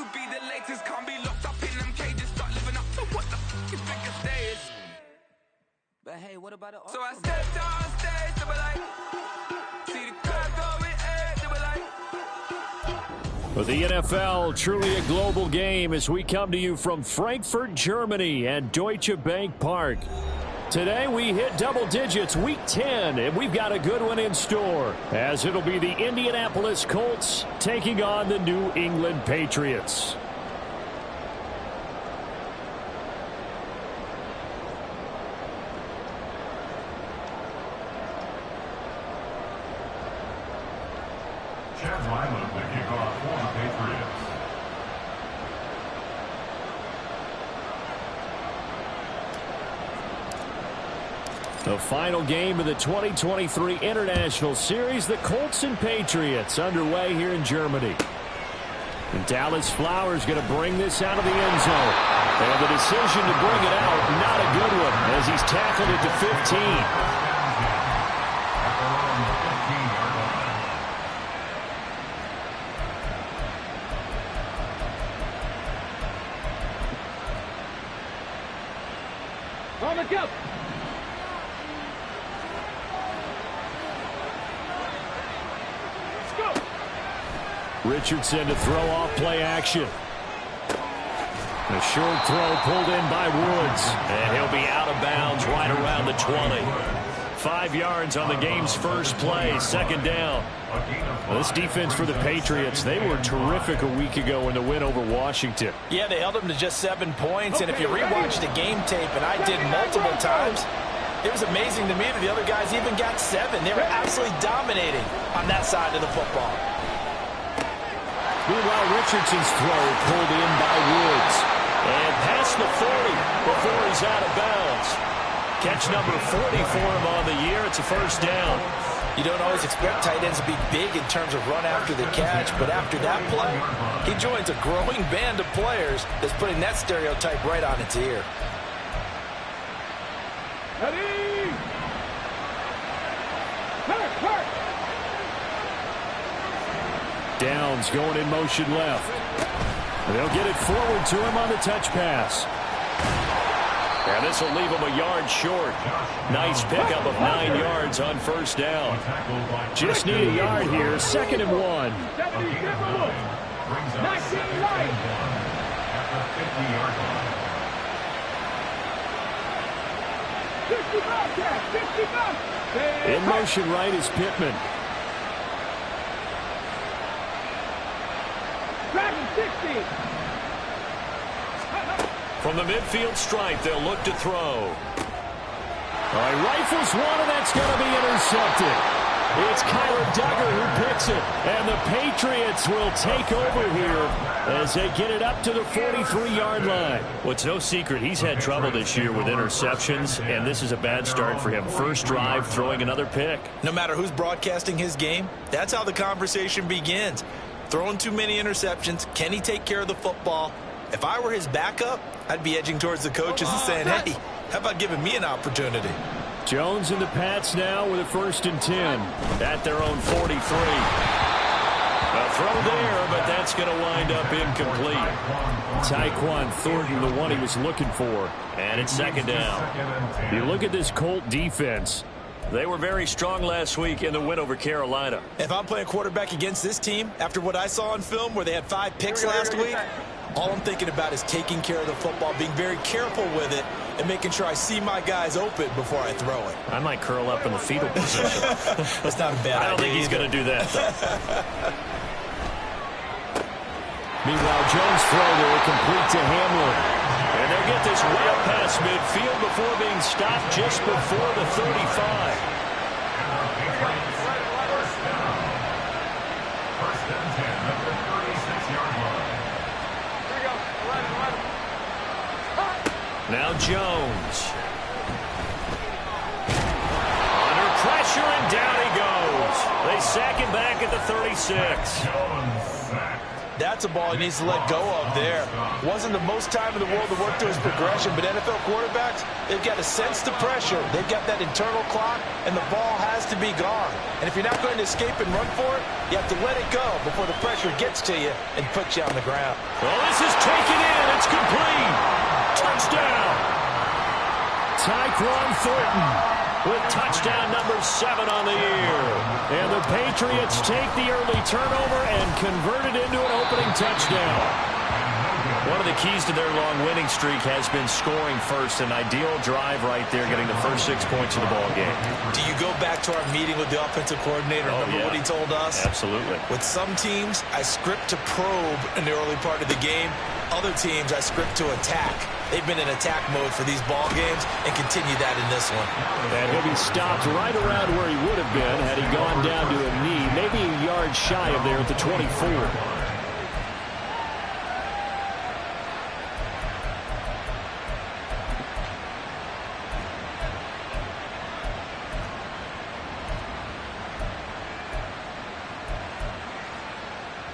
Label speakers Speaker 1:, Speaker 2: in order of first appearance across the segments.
Speaker 1: could be the latest. Can't be locked up in them cages. Start living up to what the f*** you think your stay is.
Speaker 2: But hey, what about it?
Speaker 1: So I stepped on stage, they were like, see the crowd going, hey, they were like.
Speaker 3: Well, the NFL, truly a global game as we come to you from Frankfurt, Germany and Deutsche Bank Park. Today we hit double digits, week 10, and we've got a good one in store, as it'll be the Indianapolis Colts taking on the New England Patriots. The final game of the 2023 International Series, the Colts and Patriots underway here in Germany. And Dallas Flowers going to bring this out of the end zone. And the decision to bring it out, not a good one, as he's tackled it to 15.
Speaker 4: On the go!
Speaker 3: Richardson to throw off play action. A short throw pulled in by Woods. And he'll be out of bounds right around the 20. 5 yards on the game's first play, second down. Well, this defense for the Patriots, they were terrific a week ago in the win over Washington.
Speaker 5: Yeah, they held them to just 7 points. And if you rewatch the game tape, and I did multiple times, it was amazing to me that the other guys even got 7. They were absolutely dominating on that side of the football.
Speaker 3: Meanwhile, Richardson's throw pulled in by Woods. And past the 40 before he's out of bounds. Catch number 40 for him on the year. It's a first down.
Speaker 5: You don't always expect tight ends to be big in terms of run after the catch, but after that play, he joins a growing band of players that's putting that stereotype right on its ear.
Speaker 4: Ready! Hurt!
Speaker 3: Downs going in motion left. They'll get it forward to him on the touch pass. And this will leave him a yard short. Nice pickup of 9 yards on first down. Just need a yard here, 2nd and 1. In motion right is Pittman. From the midfield stripe, they'll look to throw. All right, rifles one, and that's going to be intercepted. It's Kyler Duggar who picks it, and the Patriots will take over here as they get it up to the 43-yard line. Well, it's no secret he's had trouble this year with interceptions, and this is a bad start for him. First drive, throwing another pick.
Speaker 5: No matter who's broadcasting his game, that's how the conversation begins. Throwing too many interceptions. Can he take care of the football? If I were his backup, I'd be edging towards the coaches and saying, hey, how about giving me an opportunity?
Speaker 3: Jones and the Pats now with a 1st and 10 at their own 43. A throw there, but that's going to wind up incomplete. Tyquan Thornton, the one he was looking for. And it's 2nd down. You look at this Colt defense. They were very strong last week in the win over Carolina.
Speaker 5: If I'm playing quarterback against this team, after what I saw on film where they had 5 picks last week, all I'm thinking about is taking care of the football, being very careful with it, and making sure I see my guys open before I throw it.
Speaker 3: I might curl up in the fetal position.
Speaker 5: That's not a bad idea.
Speaker 3: I don't think he's going to do that, though. Meanwhile, Jones' throw there complete to Hamlin. And they'll get this well past midfield before being stopped just before the 35. Now Jones. Under pressure, and down he goes. They sack him back at the 36.
Speaker 5: That's a ball he needs to let go of there. Wasn't the most time in the world to work through his progression, but NFL quarterbacks, they've got to sense the pressure. They've got that internal clock, and the ball has to be gone. And if you're not going to escape and run for it, you have to let it go before the pressure gets to you and puts you on the ground.
Speaker 3: Well, this is taken in. It's complete. Touchdown. Tyquan Thornton with touchdown number 7 on the year. And the Patriots take the early turnover and convert it into an opening touchdown. One of the keys to their long winning streak has been scoring first. An ideal drive right there, getting the first 6 points of the ball game.
Speaker 5: Do you go back to our meeting with the offensive coordinator? Remember what he told us?
Speaker 3: Absolutely.
Speaker 5: With some teams, I script to probe in the early part of the game. Other teams, I script to attack. They've been in attack mode for these ball games and continue that in this one.
Speaker 3: And he'll be stopped right around where he would have been had he gone down to a knee, maybe a yard shy of there at the 24.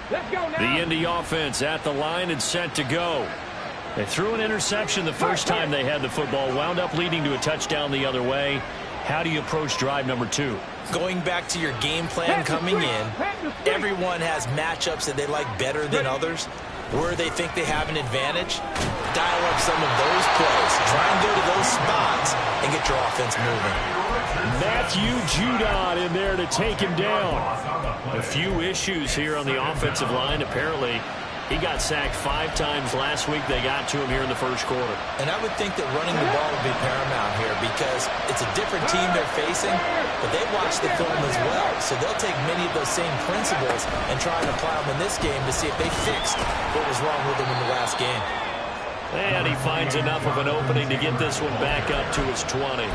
Speaker 4: Let's go now.
Speaker 3: The Indy offense at the line and set to go. They threw an interception the first time they had the football, wound up leading to a touchdown the other way. How do you approach drive number 2?
Speaker 5: Going back to your game plan coming in, everyone has matchups that they like better than others. Where they think they have an advantage, dial up some of those plays. Try and go to those spots and get your offense moving.
Speaker 3: Matthew Judon in there to take him down. A few issues here on the offensive line. Apparently, he got sacked 5 times last week. They got to him here in the first quarter.
Speaker 5: And I would think that running the ball would be paramount here because it's a different team they're facing, but they watch the film as well. So they'll take many of those same principles and try and apply them in this game to see if they fixed what was wrong with them in the last game.
Speaker 3: And he finds enough of an opening to get this one back up to his 20.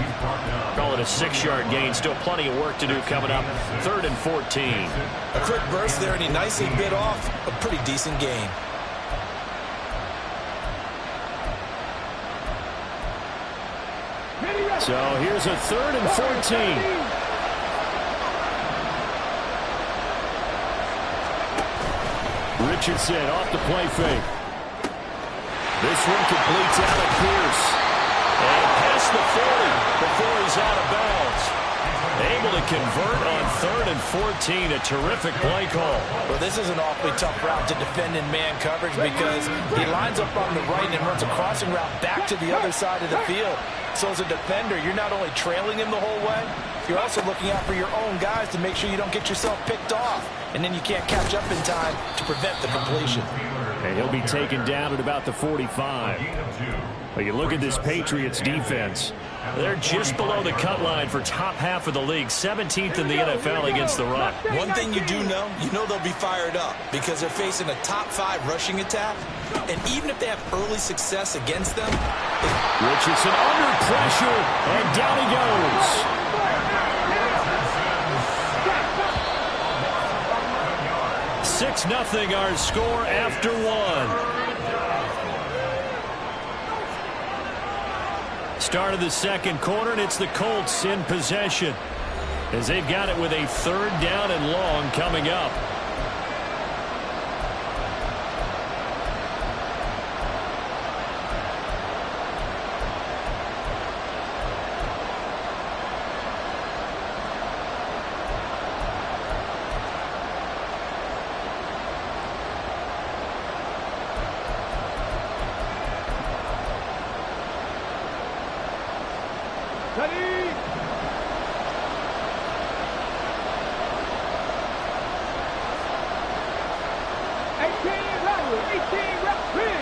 Speaker 3: Call it a 6-yard gain. Still plenty of work to do coming up. 3rd and 14.
Speaker 5: A quick burst there, and he nicely bit off a pretty decent gain.
Speaker 3: So here's a 3rd and 14. Richardson off the play fake. This one completes out of Pierce. And past the 40 before he's out of bounds. Able to convert on 3rd and 14. A terrific play call.
Speaker 5: Well, this is an awfully tough route to defend in man coverage because he lines up on the right and runs a crossing route back to the other side of the field. So as a defender, you're not only trailing him the whole way, you're also looking out for your own guys to make sure you don't get yourself picked off. And then you can't catch up in time to prevent the completion.
Speaker 3: And he'll be taken down at about the 45. But you look at this Patriots defense. They're just below the cut line for top half of the league. 17th in the NFL against the run.
Speaker 5: One thing you know they'll be fired up because they're facing a top 5 rushing attack. And even if they have early success against them.
Speaker 3: Richardson under pressure, and down he goes. 6-0 our score after 1. Start of the second quarter, and it's the Colts in possession as they've got it with a 3rd down and long coming up.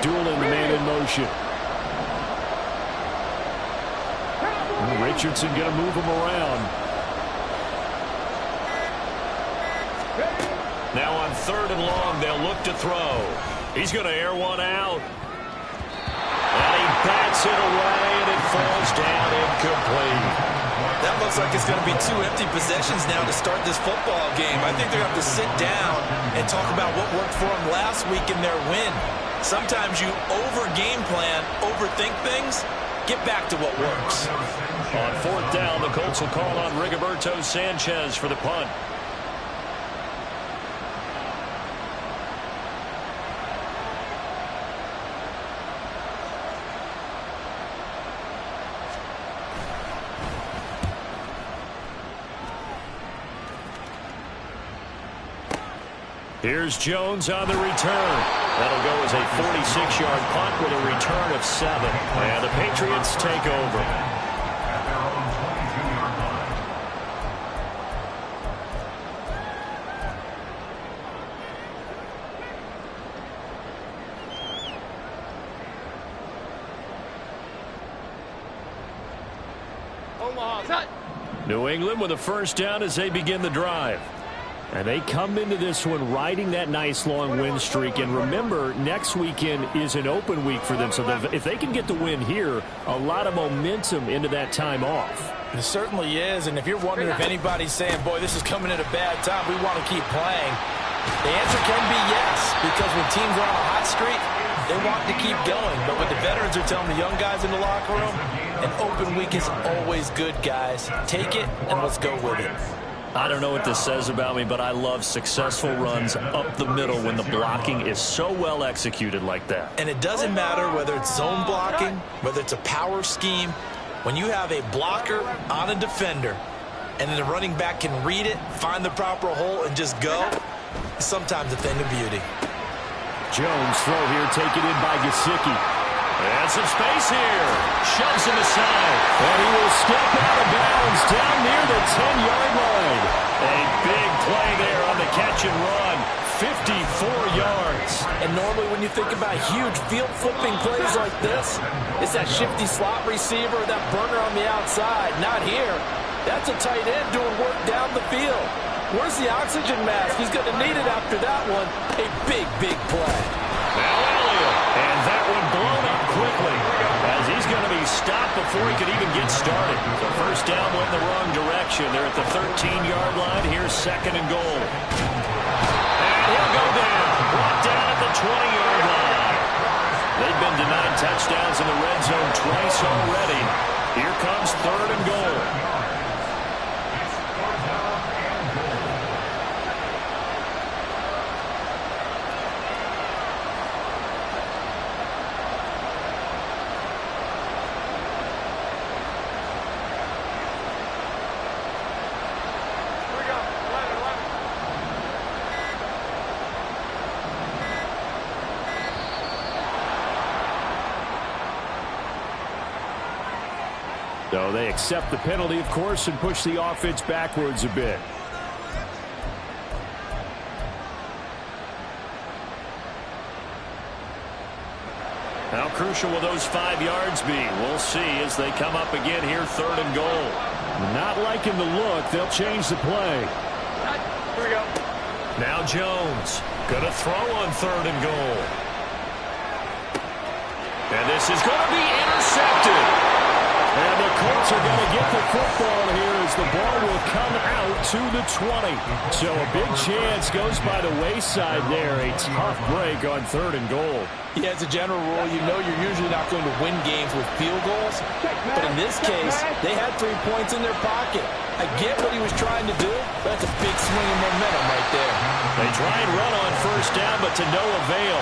Speaker 3: Dueling the man in motion. Richardson going to move him around. Now on 3rd and long, they'll look to throw. He's going to air one out. And he bats it away, and it falls down incomplete.
Speaker 5: That looks like it's going to be 2 empty possessions now to start this football game. I think they're going to have to sit down and talk about what worked for them last week in their win. Sometimes you over-game plan, overthink things. Get back to what works.
Speaker 3: On 4th down, the Colts will call on Rigoberto Sanchez for the punt. Here's Jones on the return. That'll go as a 46-yard punt with a return of 7. And the Patriots take over. New England with a first down as they begin the drive. And they come into this one riding that nice long win streak. And remember, next weekend is an open week for them. So if they can get the win here, a lot of momentum into that time off.
Speaker 5: It certainly is. And if you're wondering if anybody's saying, boy, this is coming at a bad time, we want to keep playing, the answer can be yes. Because when teams are on a hot streak, they want to keep going. But what the veterans are telling the young guys in the locker room, an open week is always good, guys. Take it and let's go with it.
Speaker 3: I don't know what this says about me, but I love successful runs up the middle when the blocking is so well executed like that.
Speaker 5: And it doesn't matter whether it's zone blocking, whether it's a power scheme. When you have a blocker on a defender and then the running back can read it, find the proper hole, and just go, it's sometimes a thing of beauty.
Speaker 3: Jones throw here taken in by Gesicki. And some space here. Shoves him aside. And he will step out of bounds down near the 10-yard line. A big play there on the catch and run. 54 yards.
Speaker 5: And normally when you think about huge field-flipping plays like this, it's that shifty slot receiver, that burner on the outside. Not here. That's a tight end doing work down the field. Where's the oxygen mask? He's going to need it after that one. A big, big play.
Speaker 3: Now Elliott. And that one blown up quickly as he's going to be stopped before he could even get started. The first down went in the wrong direction. They're at the 13-yard line. Here's second and goal. And he'll go down. Brought down at the 20-yard line. They've been denied touchdowns in the red zone twice already. Here comes third and goal. So they accept the penalty, of course, and push the offense backwards a bit. How crucial will those 5 yards be? We'll see as they come up again here, third and goal. Not liking the look. They'll change the play.
Speaker 4: Here we go.
Speaker 3: Now Jones going to throw on third and goal. And this is going to be intercepted. And the Colts are going to get the football here as the ball will come out to the 20. So a big chance goes by the wayside there. A tough break on third and goal.
Speaker 5: Yeah, as a general rule, you know you're usually not going to win games with field goals. But in this case, they had 3 points in their pocket. I get what he was trying to do, but that's a big swing of momentum right there.
Speaker 3: They try and run on first down, but to no avail.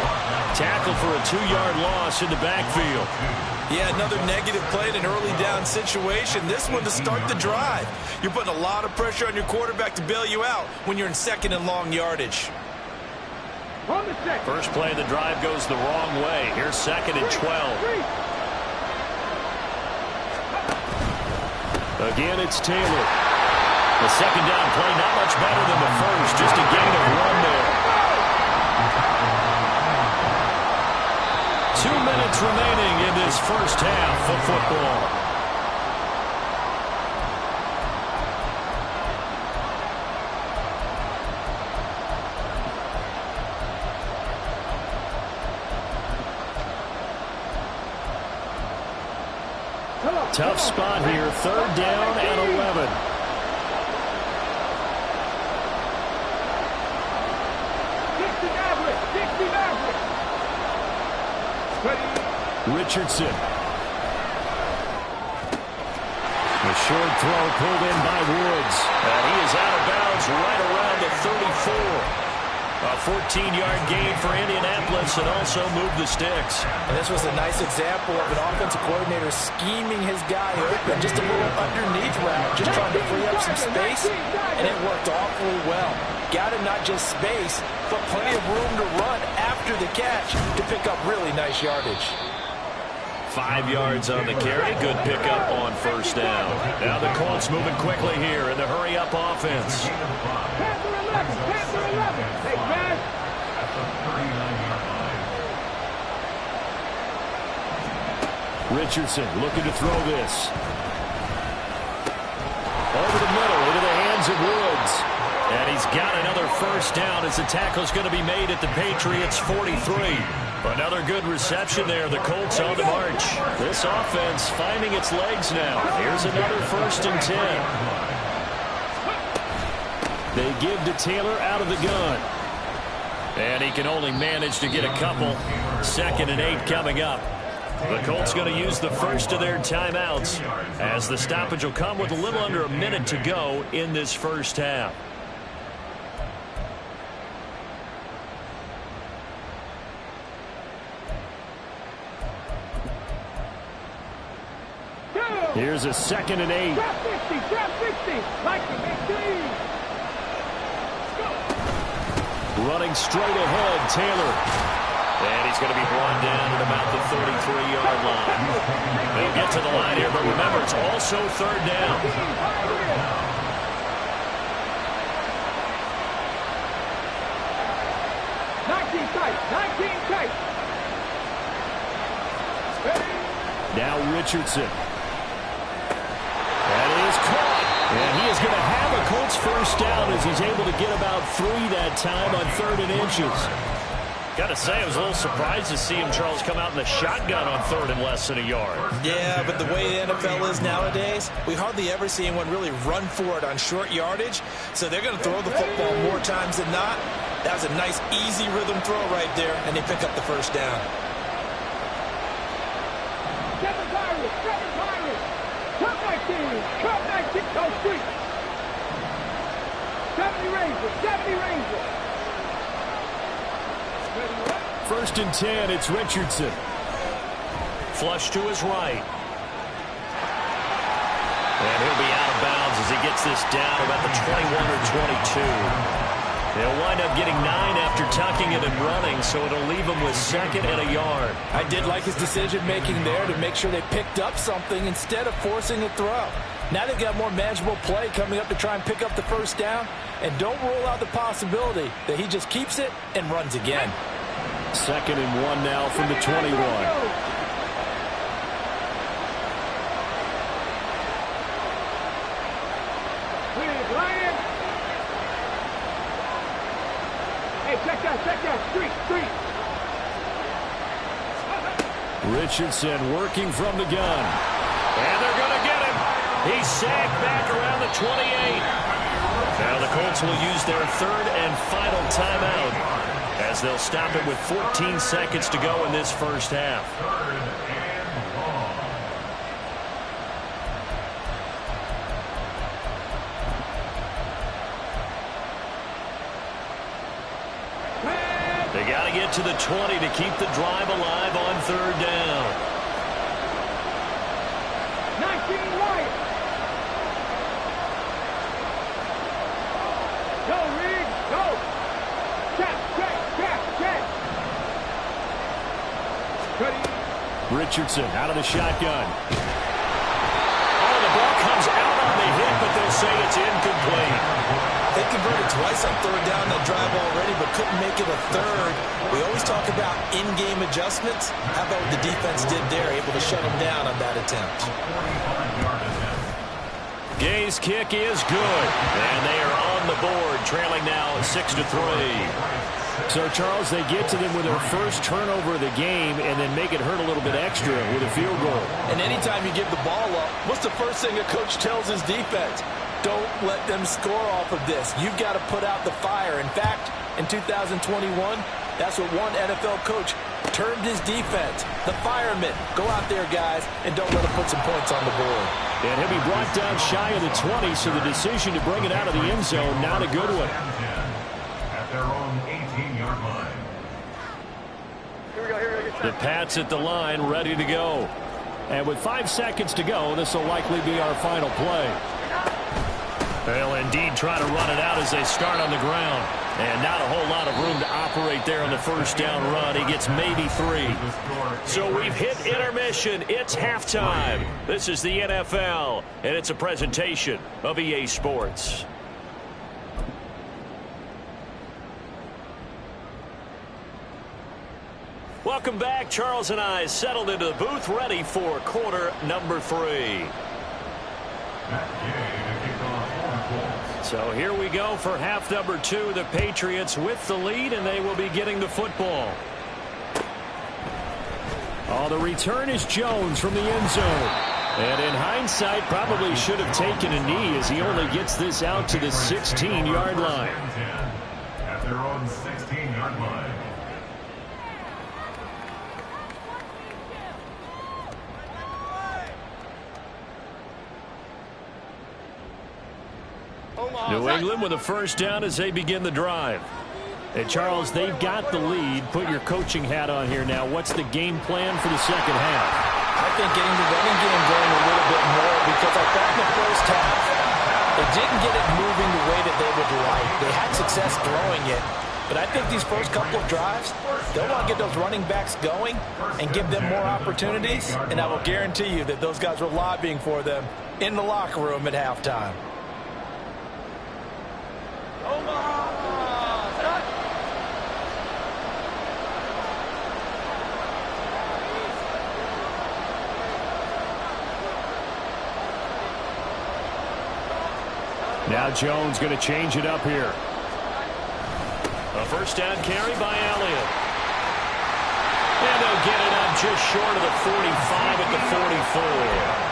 Speaker 3: Tackle for a 2-yard loss in the backfield.
Speaker 5: Yeah, another negative play in an early down situation. This one to start the drive. You're putting a lot of pressure on your quarterback to bail you out when you're in second and long yardage.
Speaker 3: First play of the drive goes the wrong way. Here's second and 12. Again, it's Taylor. The second down play not much better than the first. Just a gain of 1 there. 2 minutes remaining in this first half of football. Tough spot here, third down and 11. Richardson. The short throw pulled in by Woods. And he is out of bounds right around the 34. A 14-yard gain for Indianapolis and also moved the sticks.
Speaker 5: And this was a nice example of an offensive coordinator scheming his guy open. Just a little underneath route, just trying to free up some space, and it worked awfully well. Got him not just space, but plenty of room to run after the catch to pick up really nice yardage.
Speaker 3: 5 yards on the carry. Good pickup on first down. Now the Colts moving quickly here in the hurry-up offense. Richardson looking to throw this. Over the middle into the hands of Woods. And he's got another first down as the tackle's going to be made at the Patriots' 43. Another good reception there. The Colts on the march. This offense finding its legs now. Here's another 1st and 10. They give to Taylor out of the gun. And he can only manage to get a couple. 2nd and 8 coming up. The Colts going to use the first of their timeouts as the stoppage will come with a little under a minute to go in this first half. Here's a 2nd and 8.
Speaker 4: Trap 50, trap 50. Likely,
Speaker 3: Running straight ahead, Taylor. And he's going to be brought down at about the 33-yard line. They'll get to the line here, but remember, it's also 3rd down.
Speaker 4: 19 tight, 19 tight.
Speaker 3: Now Richardson. That is caught. And he is going to have a Colts first down as he's able to get about 3 that time on 3rd and inches. Got to say, I was a little surprised to see him, Charles, come out in the shotgun on 3rd and less than a yard.
Speaker 5: Yeah, but the way the NFL is nowadays, we hardly ever see anyone really run for it on short yardage. So they're going to throw the football more times than not. That was a nice, easy rhythm throw right there, and they pick up the first down.
Speaker 4: Seven Pirates, Cup 19, go street. 70 Rangers, 70 Rangers.
Speaker 3: 1st and 10, it's Richardson. Flush to his right. And he'll be out of bounds as he gets this down about the 21 or 22. They'll wind up getting 9 after tucking it and running, so it'll leave them with 2nd and a yard.
Speaker 5: I did like his decision-making there to make sure they picked up something instead of forcing a throw. Now they've got more manageable play coming up to try and pick up the first down, and don't rule out the possibility that he just keeps it and runs again.
Speaker 3: 2nd and 1 now from the 21.
Speaker 4: Check that, street.
Speaker 3: Richardson working from the gun. And they're going to get him. He's sacked back around the 28. Now the Colts will use their 3rd and final timeout as they'll stop it with 14 seconds to go in this first half. They got to get to the 20 to keep the drive alive on 3rd down.
Speaker 4: 19 right. Go, Reed, go. Check. Ready.
Speaker 3: Richardson out of the shotgun. Oh, the ball comes out on the hit, but they'll say it's incomplete.
Speaker 5: They converted twice on 3rd down that drive already, but couldn't make it a 3rd. We always talk about in-game adjustments. How about what the defense did there, able to shut them down on that attempt.
Speaker 3: Gay's kick is good, and they are on the board, trailing now 6-3. So, Charles, they get to them with their first turnover of the game and then make it hurt a little bit extra with a field goal.
Speaker 5: And anytime you give the ball up, what's the first thing a coach tells his defense? Don't let them score off of this. You've got to put out the fire. In fact, in 2021, that's what one NFL coach termed his defense. The firemen. Go out there, guys, and don't let them put some points on the board.
Speaker 3: And he'll be brought down shy of the 20, so the decision to bring it out of the end zone, not a good one.
Speaker 1: At their own 18.
Speaker 3: The Pats at the line, ready to go. And with 5 seconds to go, this will likely be our final play. They'll indeed try to run it out as they start on the ground. And not a whole lot of room to operate there on the first down run. He gets maybe 3. So we've hit intermission. It's halftime. This is the NFL, and it's a presentation of EA Sports. Welcome back. Charles and I settled into the booth, ready for quarter number 3. So here we go for half number 2. The Patriots with the lead, and they will be getting the football. Oh, the return is Jones from the end zone. And in hindsight, probably should have taken a knee as he only gets this out to the 16-yard line.
Speaker 6: At their own 16-yard line.
Speaker 3: New England with a first down as they begin the drive. And Charles, they've got the lead. Put your coaching hat on here now. What's the game plan for the second half?
Speaker 5: I think getting the running game going a little bit more, because I thought in the first half they didn't get it moving the way that they would like. They had success throwing it, but I think these first couple of drives, they'll want to get those running backs going and give them more opportunities, and I will guarantee you that those guys were lobbying for them in the locker room at halftime.
Speaker 3: Now Jones going to change it up here. A first down carry by Elliott. And they'll get it up just short of the 45 at the 44.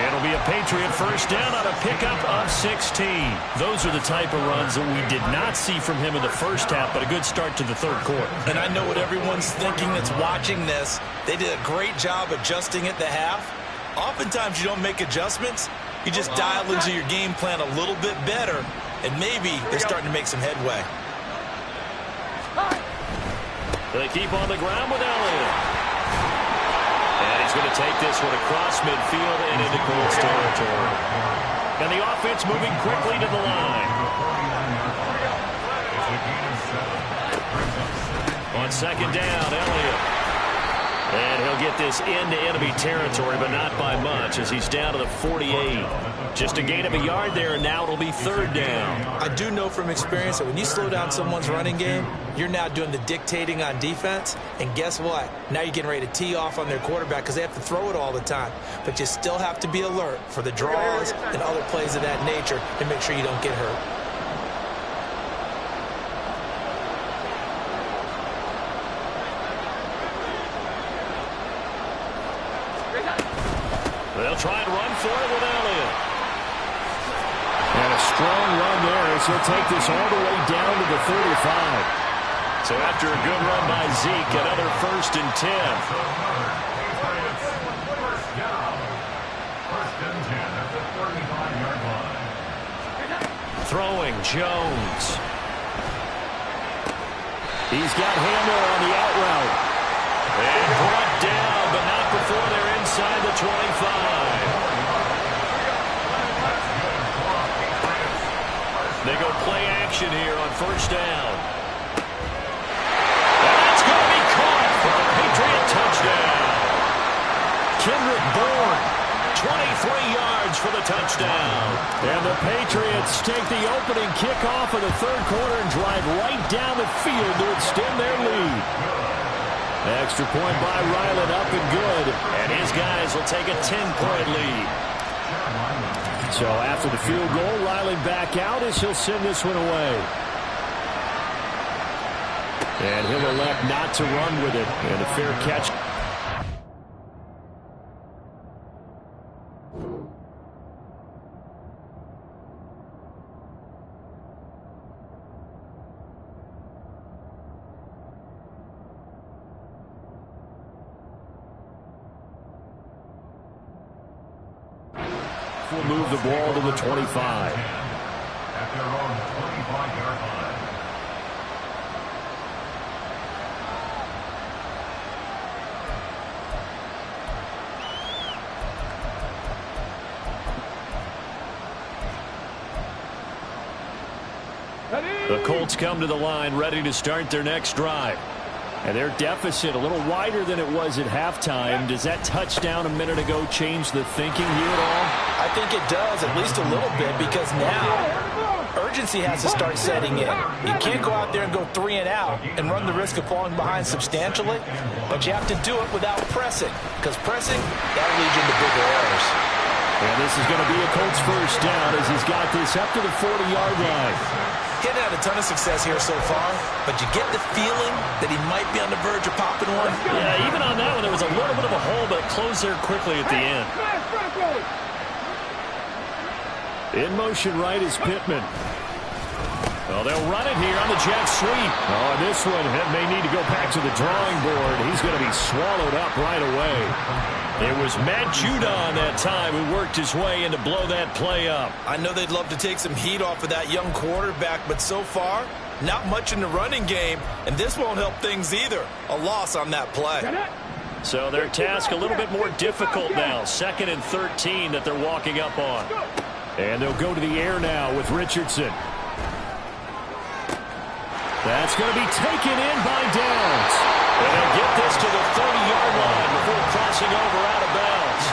Speaker 3: It'll be a Patriot first down on a pickup of 16. Those are the type of runs that we did not see from him in the first half, but a good start to the third quarter.
Speaker 5: And I know what everyone's thinking that's watching this. They did a great job adjusting at the half. Oftentimes you don't make adjustments. You just dial into your game plan a little bit better, and maybe they're starting to make some headway.
Speaker 3: They keep on the ground with Elliott. And he's going to take this one across midfield and into Colts territory. And the offense moving quickly to the line. On second down, Elliott. And he'll get this into enemy territory, but not by much as he's down to the 48. Just a gain of a yard there, and now it'll be third down.
Speaker 5: I do know from experience that when you slow down someone's running game, you're now doing the dictating on defense. And guess what? Now you're getting ready to tee off on their quarterback because they have to throw it all the time. But you still have to be alert for the draws and other plays of that nature and make sure you don't get hurt.
Speaker 3: They'll try and run for it with Elliott. And a strong run there as he'll take this all the way down to the 35. So after a good run by Zeke, another first and 10. Throwing Jones. He's got Hamler on the out route. And brought down, but not before they're inside the 25. They go play action here on first down. And that's going to be caught for a Patriot touchdown. Kendrick Bourne, 23 yards for the touchdown. And the Patriots take the opening kickoff of the third quarter and drive right down the field to extend their lead. Extra point by Ryland, up and good. And his guys will take a 10-point lead. So after the field goal, Ryland back out as he'll send this one away. And he'll elect not to run with it. And a fair catch. Will move the ball to the 25.
Speaker 6: At their own 25-yard line.
Speaker 3: The Colts come to the line ready to start their next drive. And their deficit a little wider than it was at halftime. Does that touchdown a minute ago change the thinking here at all?
Speaker 5: I think it does, at least a little bit, because now urgency has to start setting in. You can't go out there and go 3 and out and run the risk of falling behind substantially, but you have to do it without pressing, because pressing, that'll lead you into bigger errors.
Speaker 3: And this is going to be a Colts first down as he's got this up to the 40-yard line.
Speaker 5: He's had a ton of success here so far, but you get the feeling that he might be on the verge of popping one.
Speaker 3: Yeah, even on that one, there was a little bit of a hole, but it closed there quickly at the end. In motion right is Pittman. Well, they'll run it here on the jet sweep. Oh, and this one may need to go back to the drawing board. He's going to be swallowed up right away. It was Matt Judon that time who worked his way in to blow that play up.
Speaker 5: I know they'd love to take some heat off of that young quarterback, but so far, not much in the running game, and this won't help things either. A loss on that play.
Speaker 3: So their task a little bit more difficult now. 2nd and 13 that they're walking up on. And they'll go to the air now with Richardson. That's going to be taken in by Downs. And they'll get this to the 30-yard line before crossing over out of bounds.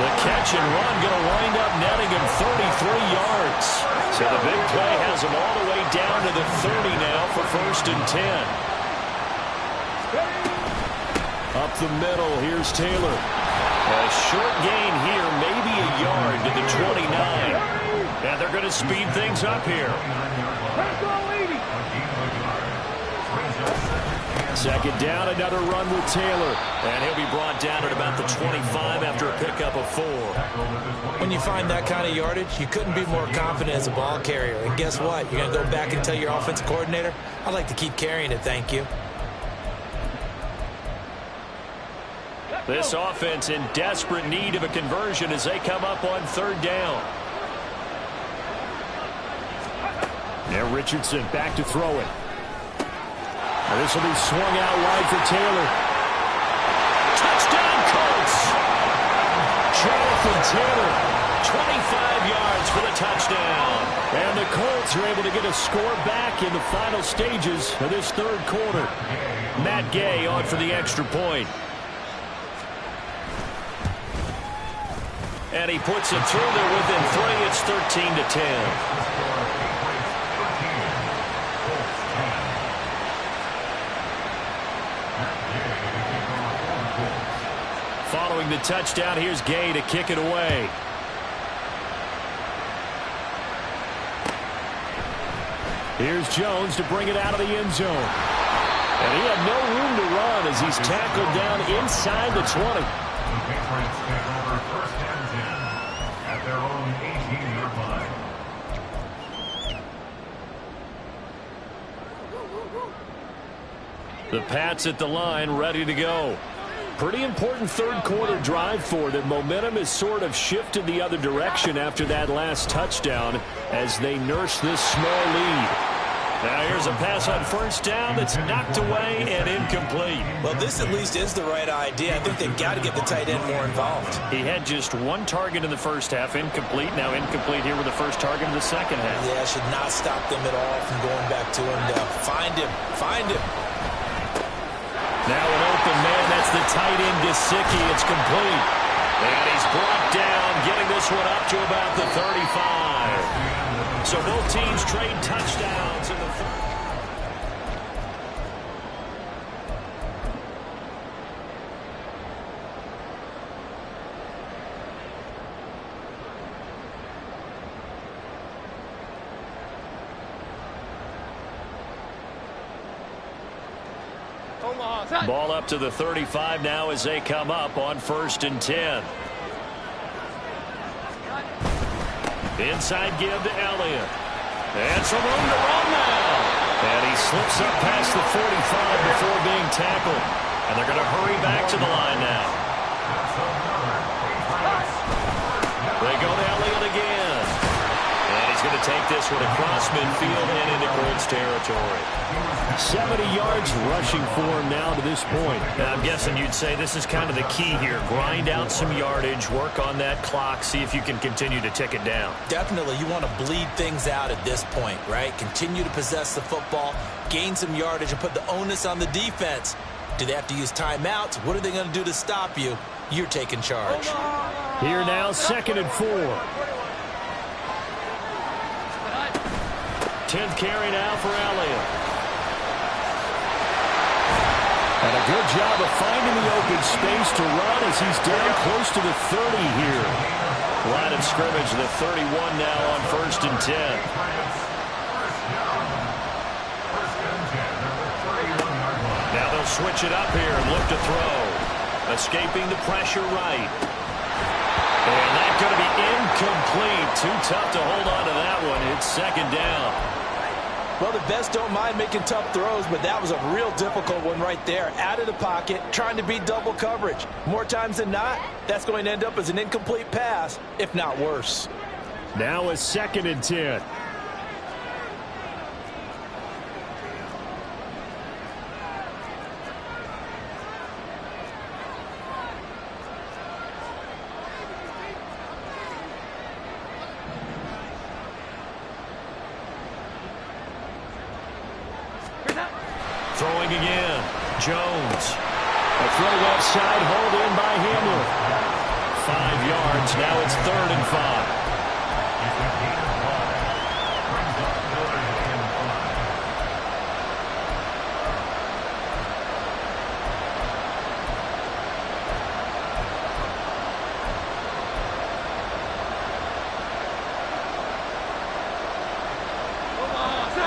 Speaker 3: The catch and run going to wind up netting him 33 yards. So the big play has him all the way down to the 30 now for 1st and 10. Up the middle, here's Taylor. A short gain here, maybe a yard to the 29. And they're going to speed things up here. 2nd down, another run with Taylor. And he'll be brought down at about the 25 after a pickup of 4.
Speaker 5: When you find that kind of yardage, you couldn't be more confident as a ball carrier. And guess what? You're going to go back and tell your offensive coordinator, I'd like to keep carrying it, thank you.
Speaker 3: This offense in desperate need of a conversion as they come up on 3rd down. Now Richardson back to throw it. And this will be swung out wide for Taylor. Touchdown Colts! Jonathan Taylor, 25 yards for the touchdown. And the Colts are able to get a score back in the final stages of this 3rd quarter. Matt Gay on for the extra point. And he puts it through there within 3. It's 13-10. Following the touchdown, here's Gay to kick it away. Here's Jones to bring it out of the end zone. And he had no room to run as he's tackled down inside the 20.
Speaker 6: The Patriots take over 1st and 10 at their own 18-yard line.
Speaker 3: The Pats at the line, ready to go. Pretty important 3rd quarter drive for them. Momentum has sort of shifted the other direction after that last touchdown as they nurse this small lead. Now here's a pass on 1st down that's knocked away and incomplete.
Speaker 5: Well, this at least is the right idea. I think they've got to get the tight end more involved.
Speaker 3: He had just 1 target in the 1st half, incomplete. Now incomplete here with the 1st target in the 2nd half.
Speaker 5: Yeah, should not stop them at all from going back to him. Find him. Find him.
Speaker 3: Now an open man. That's the tight end, Gesicki. It's complete. And he's brought down, getting this one up to about the 35. So both teams trade touchdowns in the 3rd. Ball up to the 35 now as they come up on 1st and 10. Inside give to Elliott. And some room to run now. And he slips up past the 45 before being tackled. And they're going to hurry back to the line now. They go to Elliott again. And he's going to to take this one across midfield and into Colts territory. 70 yards rushing for him now to this point.
Speaker 7: Now, I'm guessing you'd say this is kind of the key here. Grind out some yardage, work on that clock, see if you can continue to tick it down.
Speaker 5: Definitely, you want to bleed things out at this point, right? Continue to possess the football, gain some yardage, and put the onus on the defense. Do they have to use timeouts? What are they going to do to stop you? You're taking charge.
Speaker 3: Here now, 2nd and 4. 10th carry now for Elliott. And a good job of finding the open space to run as he's down close to the 30 here. Line of scrimmage, the 31 now on 1st and 10.
Speaker 7: Now they'll switch it up here and look to throw. Escaping the pressure right.
Speaker 3: And that's going to be incomplete. Too tough to hold on to that one. It's 2nd down.
Speaker 5: Well, the best don't mind making tough throws, but that was a real difficult one right there. Out of the pocket, trying to beat double coverage. More times than not, that's going to end up as an incomplete pass, if not worse.
Speaker 3: Now a 2nd and 10. Throwing again. Jones. A throw left side, hauled in by Hamlin. 5 yards. Now it's 3rd and 5.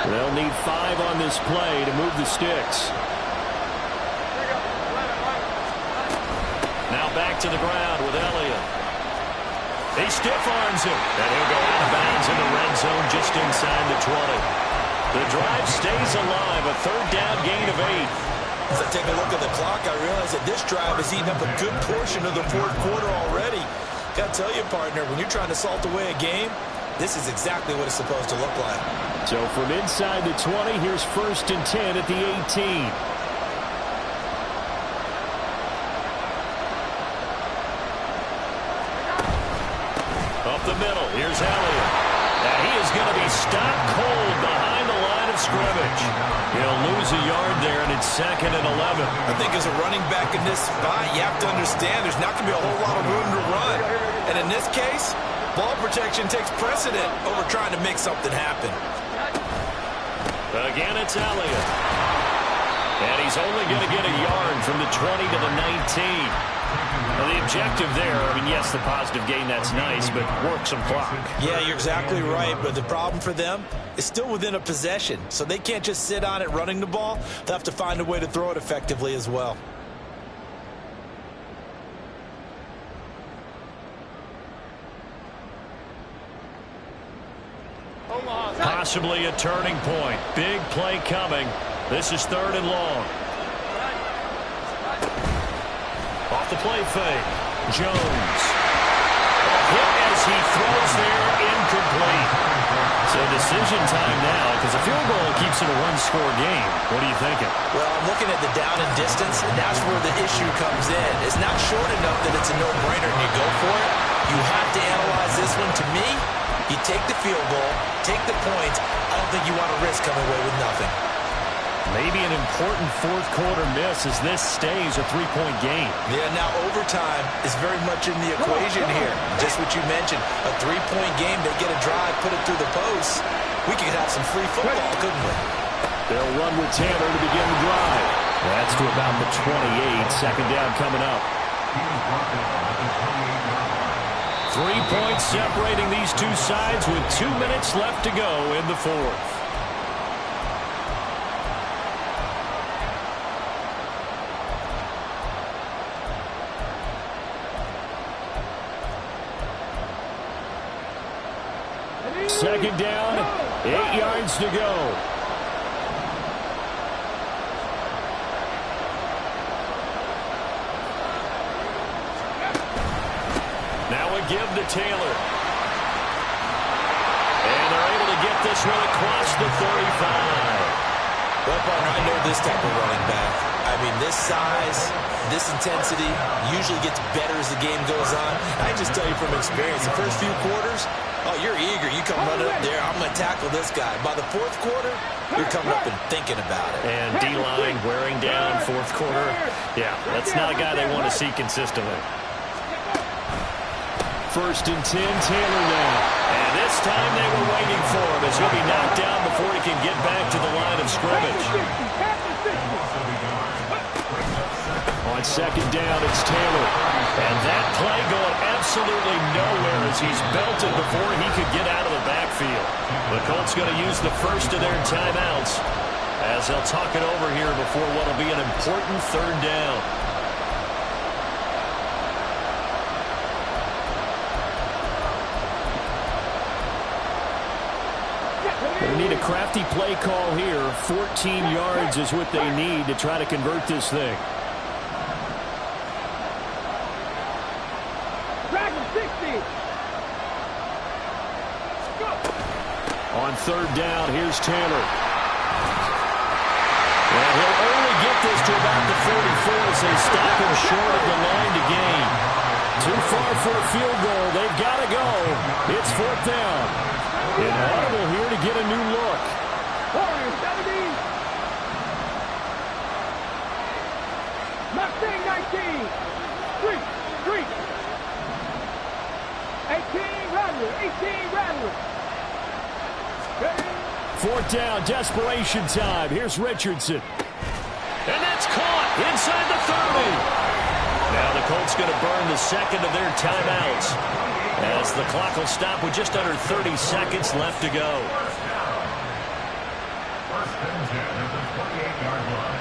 Speaker 3: They'll need 5 on this play to move the sticks. Now back to the ground with Elliott. He stiff arms him, and he'll go out of bounds in the red zone just inside the 20. The drive stays alive, a 3rd down gain of 8.
Speaker 5: As I take a look at the clock, I realize that this drive has eaten up a good portion of the 4th quarter already. Got to tell you, partner, when you're trying to salt away a game, this is exactly what it's supposed to look like.
Speaker 3: So from inside the 20, here's 1st and 10 at the 18. Up the middle, here's Elliott. And he is going to be stopped cold behind the line of scrimmage. He'll lose a yard there, and it's 2nd and 11.
Speaker 5: I think as a running back in this spot, you have to understand there's not going to be a whole lot of room to run. And in this case, ball protection takes precedent over trying to make something happen.
Speaker 3: Again, it's Elliott. And he's only going to get a yard from the 20 to the 19. Well, the objective there, I mean, yes, the positive gain, that's nice, but work some clock.
Speaker 5: Yeah, you're exactly right, but the problem for them is still within a possession, so they can't just sit on it running the ball. They'll have to find a way to throw it effectively as well.
Speaker 3: Possibly a turning point. Big play coming. This is 3rd and long. Off the play fake. Jones. A hit as he throws there, incomplete. So decision time now, because a field goal keeps it a one-score game. What are you thinking?
Speaker 5: Well, I'm looking at the down and distance, and that's where the issue comes in. It's not short enough that it's a no-brainer and you go for it. You have to analyze this one. To me, you take the field goal, take the points. I don't think you want to risk coming away with nothing.
Speaker 3: Maybe an important 4th quarter miss as this stays a 3-point game.
Speaker 5: Yeah, now overtime is very much in the equation here. Just what you mentioned, a 3-point game, they get a drive, put it through the post. We could have some free football, couldn't we?
Speaker 3: They'll run with Tanner to begin the drive. That's to about the 28. 2nd down coming up. 3 points separating these two sides with 2 minutes left to go in the 4th. Second down, 8 yards to go. Now a give to Taylor. And
Speaker 7: they're able to get this one across the 35.
Speaker 5: Well, partner, I know this type of running back. I mean, this size, this intensity usually gets better as the game goes on. I just tell you from experience, the first few quarters, oh, you're eager. You come running up there, I'm going to tackle this guy. By the fourth quarter, you're coming up and thinking about it.
Speaker 7: And D-line wearing down fourth quarter. Yeah, that's not a guy they want to see consistently.
Speaker 3: 1st and 10, Taylor now.
Speaker 7: And this time they were waiting for him as he'll be knocked down before he can get back to the line of scrimmage.
Speaker 3: On 2nd down, it's Taylor.
Speaker 7: And that play going absolutely nowhere as he's belted before he could get out of the backfield. The Colts going to use the first of their timeouts as they'll talk it over here before what will be an important 3rd down.
Speaker 3: They need a crafty play call here. 14 yards is what they need to try to convert this thing. On 3rd down, here's Taylor.
Speaker 7: And he'll only get this to about the 44 as they stop him short of the line to gain.
Speaker 3: Too far for a field goal. They've got to go. It's 4th down. An audible here to get a new look.
Speaker 4: 70. Mustang 19. Street. 18 Rattler.
Speaker 3: 4th down, desperation time. Here's Richardson.
Speaker 7: And that's caught inside the 30. Now the Colts going to burn the 2nd of their timeouts as the clock will stop with just under 30 seconds left to go.
Speaker 6: 1st and 10 at the 28-yard line.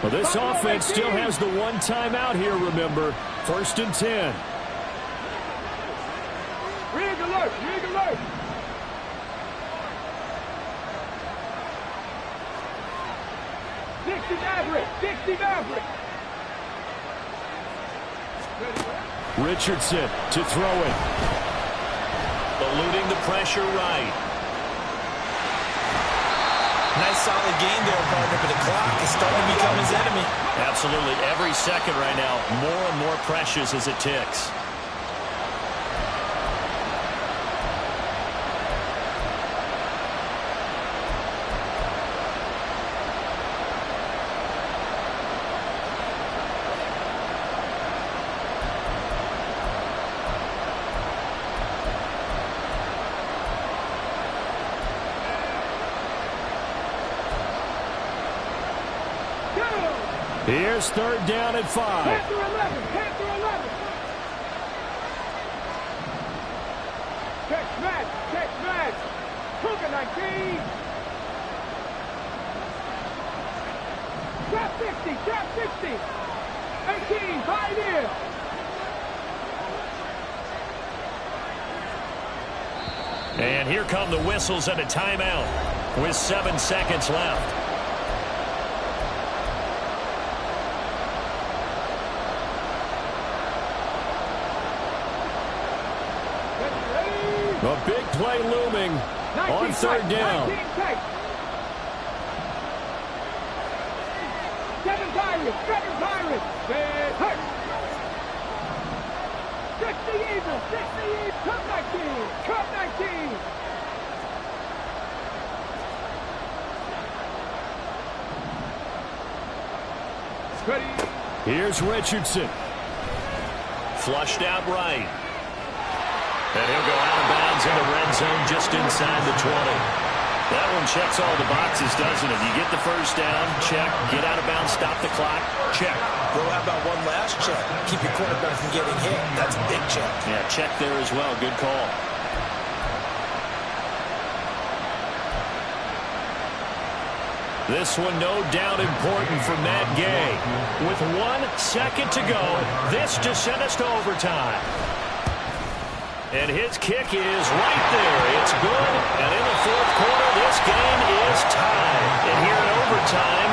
Speaker 3: Well, this offense still has the one timeout here, remember. 1st and 10.
Speaker 4: Rig alert. 60 Maverick.
Speaker 3: Richardson to throw it.
Speaker 7: Eluding the pressure right.
Speaker 5: Nice solid game there, partner, but the clock is starting to become his enemy.
Speaker 7: Absolutely. Every second right now, more and more precious as it ticks.
Speaker 3: Here's 3rd down and 5.
Speaker 4: Panther 11. Check smash. Cougar 19. Trap 60. 18, Pioneer.
Speaker 7: And here come the whistles and a timeout with 7 seconds left.
Speaker 3: A big play looming on 3rd down.
Speaker 4: 7 Pirates. Hurt. 60 Eagles. Cup 19. Ready.
Speaker 3: Here's Richardson.
Speaker 7: Flushed out right. And he'll go out of bounds in the red zone just inside the 20. That one checks all the boxes, doesn't it? You get the 1st down, check. Get out of bounds, stop the clock, check.
Speaker 5: Bro, how about one last check? Keep your quarterback from getting hit. That's a big check.
Speaker 7: Yeah, check there as well. Good call. This one no doubt important for Matt Gay. With 1 second to go, this just sent us to overtime. And his kick is right there. It's good. And in the fourth quarter, this game is tied. And here in overtime,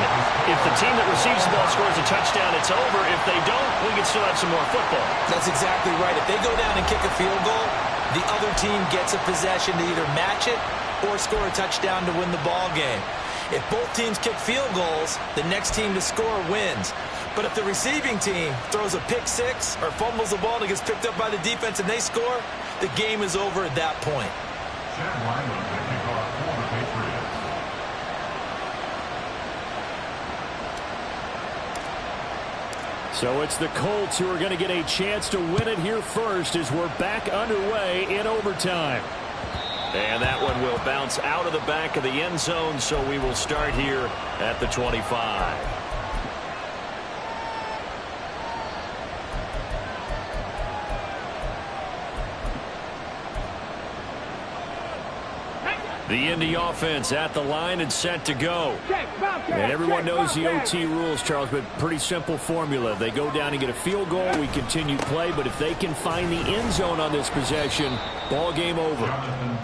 Speaker 7: if the team that receives the ball scores a touchdown, it's over. If they don't, we can still have some more football.
Speaker 5: That's exactly right. If they go down and kick a field goal, the other team gets a possession to either match it or score a touchdown to win the ball game. If both teams kick field goals, the next team to score wins. But if the receiving team throws a pick six or fumbles the ball and it gets picked up by the defense and they score, the game is over at that point.
Speaker 3: So it's the Colts who are going to get a chance to win it here first as we're back underway in overtime.
Speaker 7: And that one will bounce out of the back of the end zone, so we will start here at the 25. The Indy offense at the line and set to go.
Speaker 3: And everyone knows the OT rules, Charles, but pretty simple formula. They go down and get a field goal, we continue play, but if they can find the end zone on this possession, ball game over.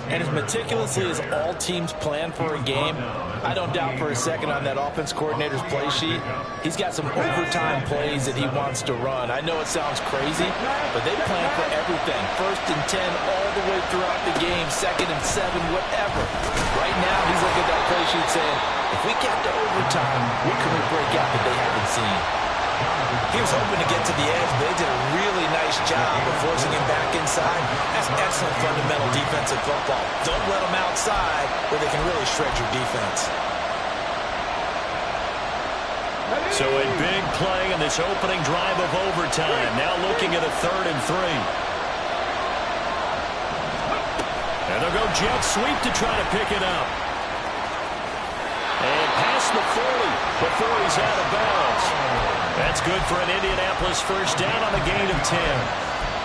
Speaker 5: And as meticulously as all teams plan for a game, I don't doubt for a second on that offense coordinator's play sheet, he's got some overtime plays that he wants to run. I know it sounds crazy, but they plan for everything. 1st and 10 all the way throughout the game, 2nd and 7, whatever. Right now, he's looking at that play sheet saying, if we get to overtime, what can we break out that they haven't seen? He was hoping to get to the edge, but they did a really nice job of forcing him back inside. That's excellent fundamental defensive football. Don't let them outside where they can really shred your defense.
Speaker 7: So a big play in this opening drive of overtime. Now looking at a 3rd and 3. And they'll go jet sweep to try to pick it up. And past the 40 before he's out of bounds. That's good for an Indianapolis first down on the gain of 10.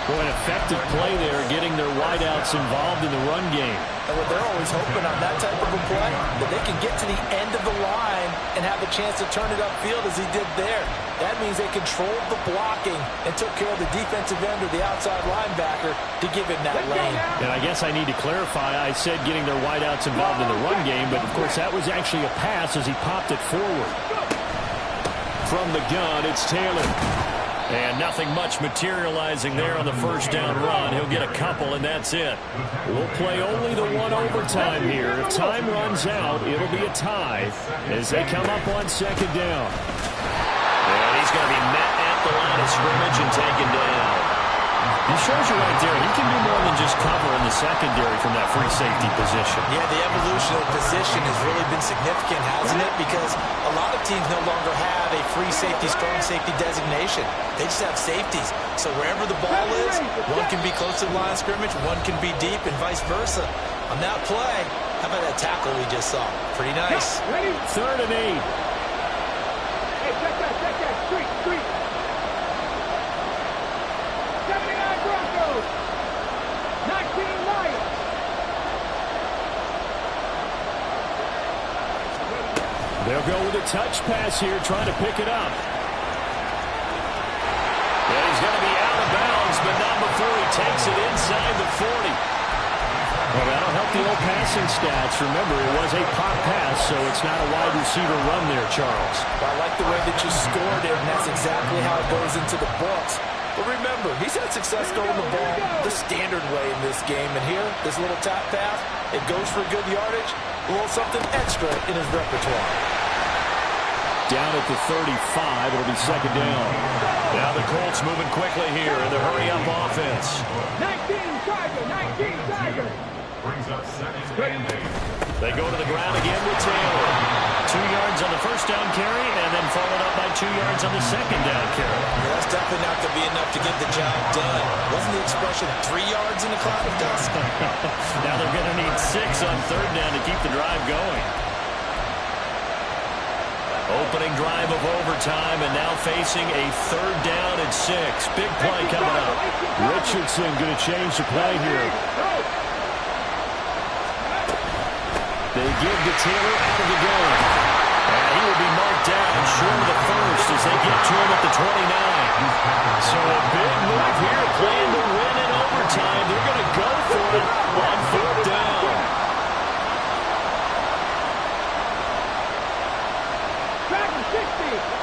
Speaker 3: Boy, an effective play there, getting their wideouts involved in the run game.
Speaker 5: And what they're always hoping on that type of a play, that they can get to the end of the line and have a chance to turn it upfield as he did there. That means they controlled the blocking and took care of the defensive end or the outside linebacker to give him that lane.
Speaker 3: And I guess I need to clarify, I said getting their wideouts involved in the run game, but of course that was actually a pass as he popped it forward. From the gun, it's Taylor. And nothing much materializing there on the first down run. He'll get a couple, and that's it. We'll play only the one overtime here. If time runs out, it'll be a tie as they come up on 2nd down.
Speaker 7: And he's going to be met at the line of scrimmage and taken down.
Speaker 3: He shows you right there, he can do more than just cover in the secondary from that free safety position.
Speaker 5: Yeah, the evolution of the position has really been significant, hasn't it? Because a lot of teams no longer have a free safety, strong safety designation. They just have safeties. So wherever the ball is, one can be close to the line of scrimmage, one can be deep, and vice versa. On that play, how about that tackle we just saw? Pretty nice.
Speaker 3: 3rd and 8.
Speaker 4: Hey, check that, street. 79 Broncos, 19 Lions.
Speaker 3: They'll go with a touch pass here, trying to pick it up.
Speaker 7: Yeah, he's going to be out of bounds, but not before he takes it inside the 40.
Speaker 3: Well, that'll help the old passing stats. Remember, it was a pop pass, so it's not a wide receiver run there, Charles.
Speaker 5: Well, I like the way that you scored it, and that's exactly how it goes into the books. But remember, he's had success throwing the ball the standard way in this game. And here, this little tap pass, it goes for good yardage, a little something extra in his repertoire.
Speaker 3: Down at the 35, it'll be 2nd down.
Speaker 7: Now the Colts moving quickly here in the hurry-up offense.
Speaker 4: 19 Tiger.
Speaker 6: Brings up 2nd and 8.
Speaker 7: They go to the ground again with Taylor. 2 yards on the first down carry, and then followed up by 2 yards on the second down carry.
Speaker 5: Yeah, that's definitely not going to be enough to get the job done. Wasn't the expression 3 yards in a cloud of dust?
Speaker 7: Now they're going to need 6 on 3rd down to keep the drive going. Opening drive of overtime, and now facing a 3rd down and 6. Big play coming up.
Speaker 3: Richardson going to change the play here. They give to Taylor out of the gun.
Speaker 7: And he will be marked down short of the first as they get to him at the 29. So a big move here, playing to win in overtime. They're going to go shot on 4th down.
Speaker 4: Tracking 60.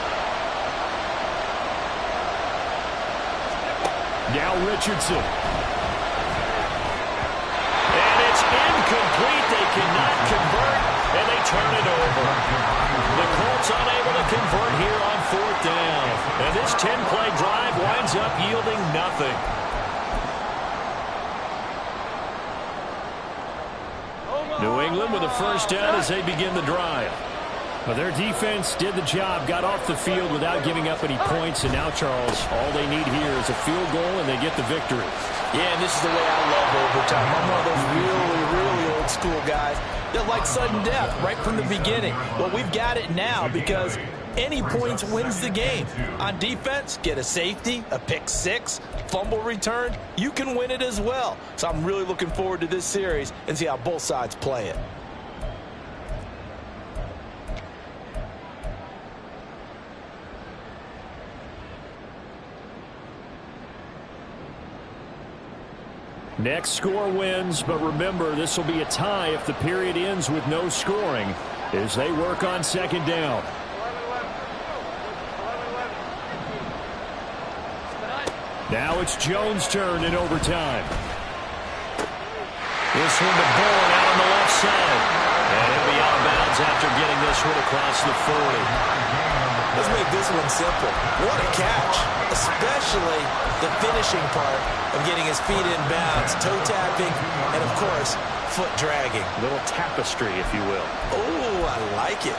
Speaker 3: Now Richardson.
Speaker 7: And it's incomplete. They cannot convert, and they turn it over. The Colts unable to convert here on 4th down. And this 10-play drive winds up yielding nothing.
Speaker 3: New England with a first down as they begin the drive. Well, their defense did the job, got off the field without giving up any points, and now, Charles, all they need here is a field goal, and they get the victory.
Speaker 5: Yeah, and this is the way I love overtime. I'm one of those really old school guys that like sudden death right from the beginning. Well, we've got it now because any points wins the game. On defense, get a safety, a pick six, fumble return, you can win it as well. So I'm really looking forward to this series and see how both sides play it.
Speaker 3: Next score wins, but remember, this will be a tie if the period ends with no scoring as they work on second down. Now it's Jones' turn in overtime.
Speaker 7: This one to Bourne out on the left side. And he'll be out of bounds after getting this one across the 40.
Speaker 5: Let's make this one simple. What a catch, especially the finishing part of getting his feet in bounds, toe tapping, and of course, foot dragging.
Speaker 7: A little tapestry, if you will.
Speaker 5: Oh, I like it.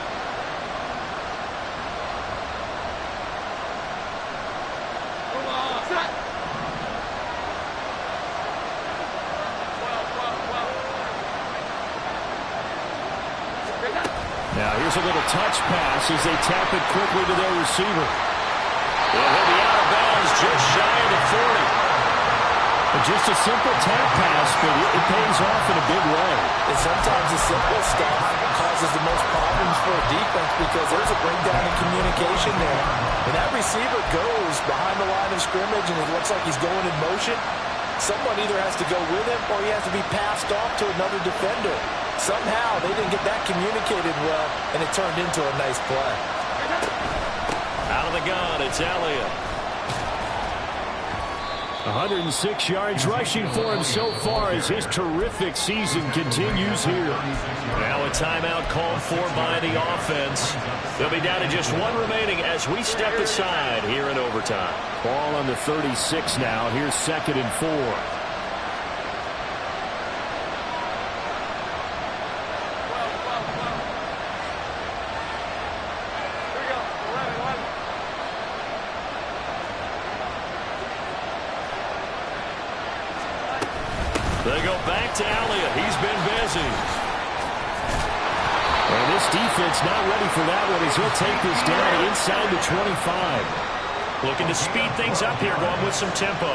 Speaker 3: Now here's a little touch pass as they tap it quickly to their receiver.
Speaker 7: And he'll be out of bounds just shy of the 40.
Speaker 3: Just a simple tap pass, but it pays off in a big way.
Speaker 5: And sometimes the simple stuff causes the most problems for a defense because there's a breakdown in communication there. When that receiver goes behind the line of scrimmage and it looks like he's going in motion, someone either has to go with him or he has to be passed off to another defender. Somehow they didn't get that communicated well, and it turned into a nice play.
Speaker 7: Out of the gun, it's Elliott.
Speaker 3: 106 yards rushing for him so far as his terrific season continues here.
Speaker 7: Now a timeout called for by the offense. They'll be down to just one remaining as we step aside here in overtime.
Speaker 3: Ball on the 36 now. Here's 2nd and 4.
Speaker 7: They go back to Elliott. He's been busy.
Speaker 3: And this defense not ready for that one as he'll take this down inside the 25.
Speaker 7: Looking to speed things up here, going with some tempo.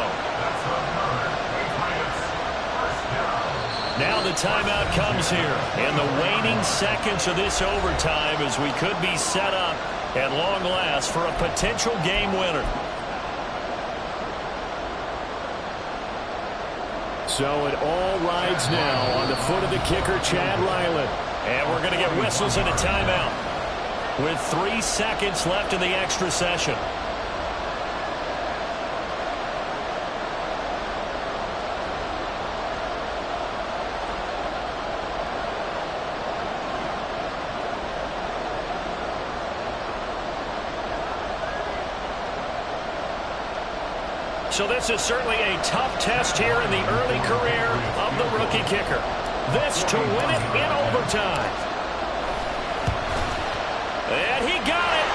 Speaker 7: Now the timeout comes here. And the waning seconds of this overtime as we could be set up at long last for a potential game winner.
Speaker 3: So it all rides now on the foot of the kicker, Chad Ryland.
Speaker 7: And we're going to get whistles and a timeout with 3 seconds left in the extra session. So this is certainly a tough test here in the early career of the rookie kicker. This to win it in overtime. And he got it.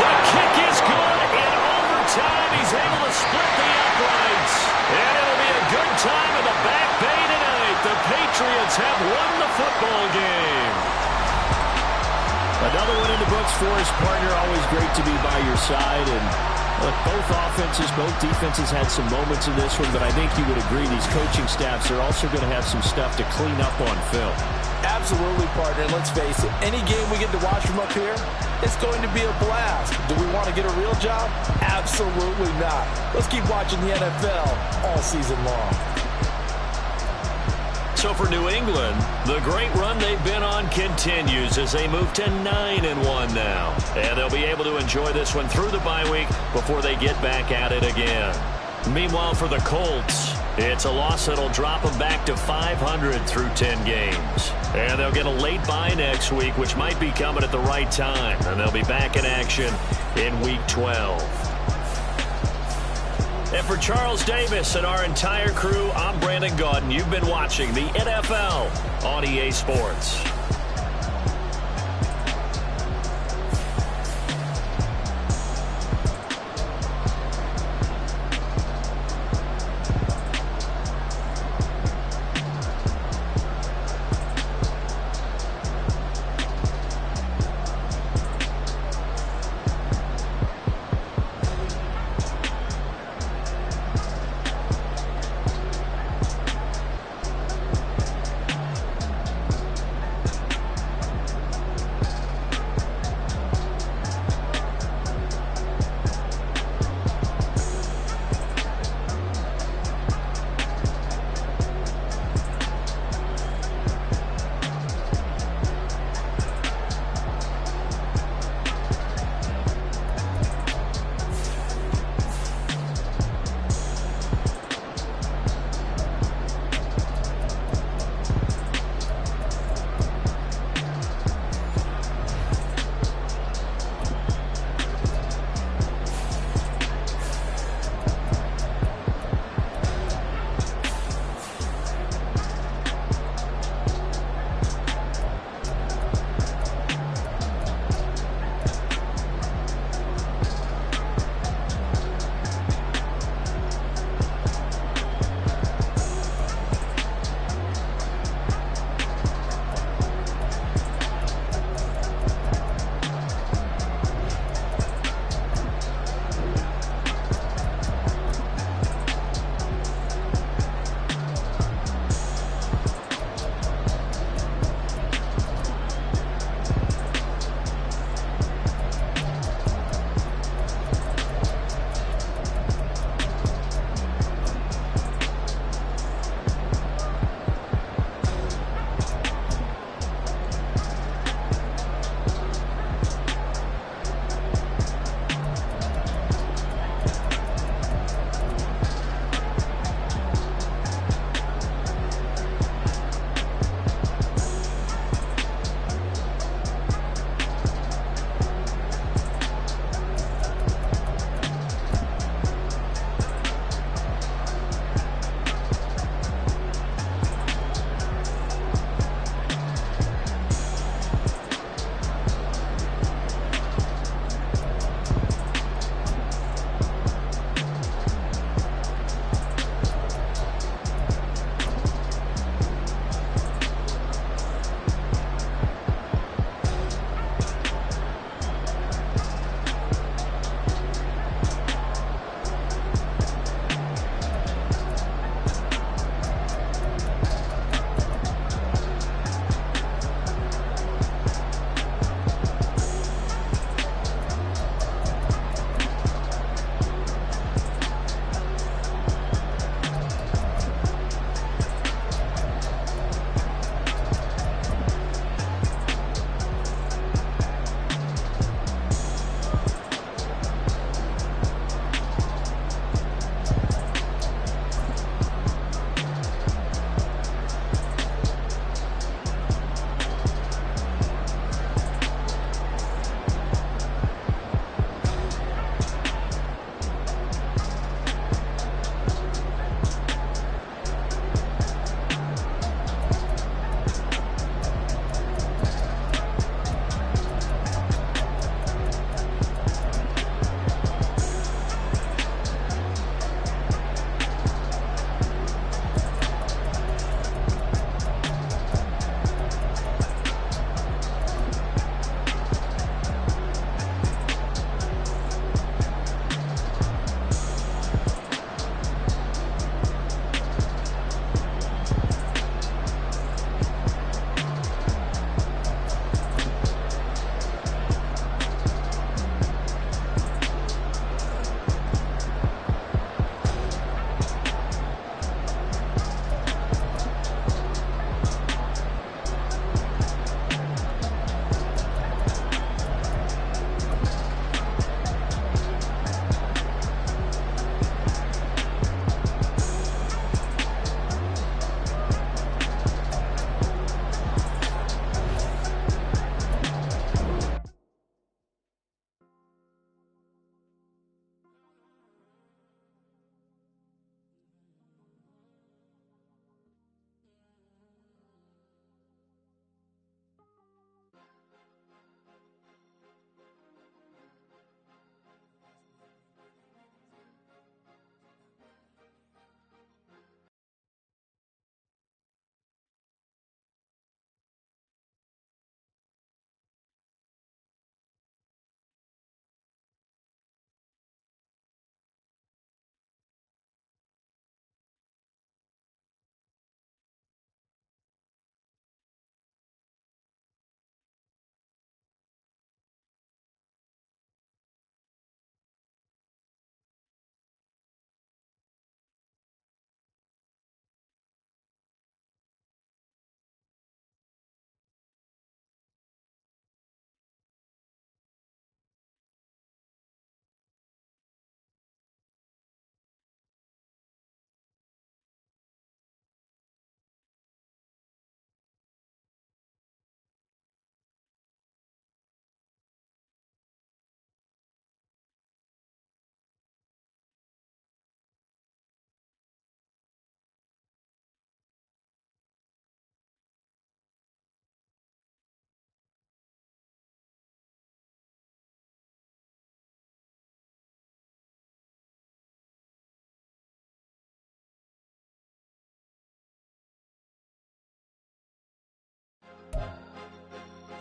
Speaker 7: The kick is good in overtime. He's able to split the uprights. And it'll be a good time in the Back Bay tonight. The Patriots have won the football game.
Speaker 3: Another one in the books for his partner. Always great to be by your side. And look, both offenses, both defenses had some moments in this one, but I think you would agree these coaching staffs are also going to have some stuff to clean up on film.
Speaker 5: Absolutely, partner. And let's face it, any game we get to watch from up here, it's going to be a blast. Do we want to get a real job? Absolutely not. Let's keep watching the NFL all season long.
Speaker 7: So for New England, the great run they've been on continues as they move to 9-1 now. And they'll be able to enjoy this one through the bye week before they get back at it again. Meanwhile, for the Colts, it's a loss that'll drop them back to 500 through 10 games. And they'll get a late bye next week, which might be coming at the right time. And they'll be back in action in Week 12. And for Charles Davis and our entire crew, I'm Brandon Gaudin. You've been watching the NFL on EA Sports.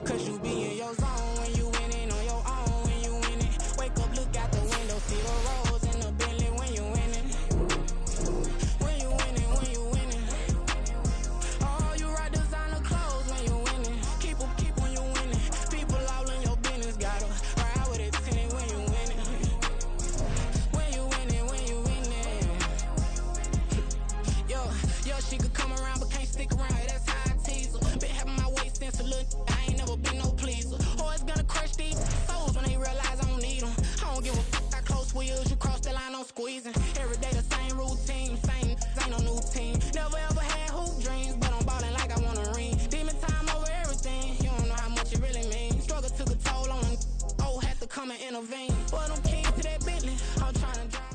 Speaker 8: Cause you be in your zone when you winning on your own when you winning. Wake up, look out the window, see the rose in the Bentley when you winning. When you winning, when you winning. Oh, you ride designer clothes when you winning. Keep when you winning. People all in your business, gotta ride with it tinted when you winning. When you winning, when you winning. Yo, she could come around but can't stick around. That's how I tease her. Been having my waist since a little. I ain't never been no pleaser. Always gonna crush these souls when they realize I don't need them. I don't give a f. I close wheels, you cross the line, I'm squeezing. Every day the same routine, same ain't no new team. Never ever had hoop dreams, but I'm ballin' like I want a ring. Demon time over everything. You don't know how much it really means. Struggle took a toll on them. Oh, had to come and intervene. Boy, them keys to that Bentley. I'm trying to drive.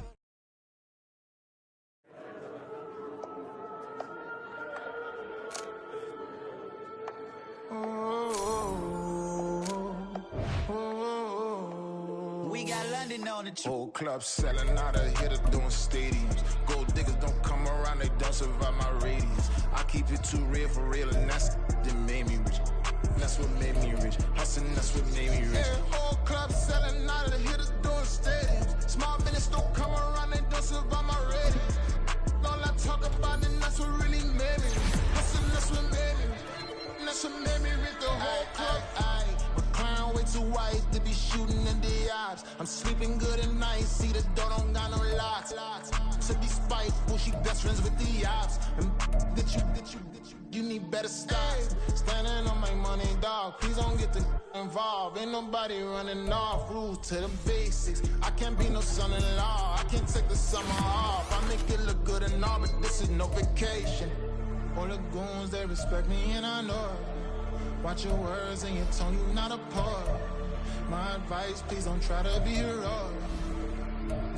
Speaker 2: We got London on the trip.
Speaker 9: Whole club selling out of hitter doing stadiums. Gold diggers don't come around, they don't survive my radius. I keep it too real for real, and that's that made me rich. That's what made me rich. Hustling, that's what made me rich. Yeah, whole club selling out of the hitters doing stadiums. Small business don't come around, they don't survive my radius. All I talk about, and that's what really made me rich. Hustling, that's what made me rich. That's what made me rich. The whole club. McLaren way too white to be shooting in the eyes. I'm sleeping good at night, see the door don't got no locks. To be spiteful, she best friends with the ops. And you need better stocks. Standing on my money, dog. Please don't get the involved. Ain't nobody running off. Rules to the basics. I can't be no son-in-law. I can't take the summer off. I make it look good and all, but this is no vacation. All the goons, they respect me and I know it. Watch your words and your tone, you not a poet. My advice, please don't try to be heroic.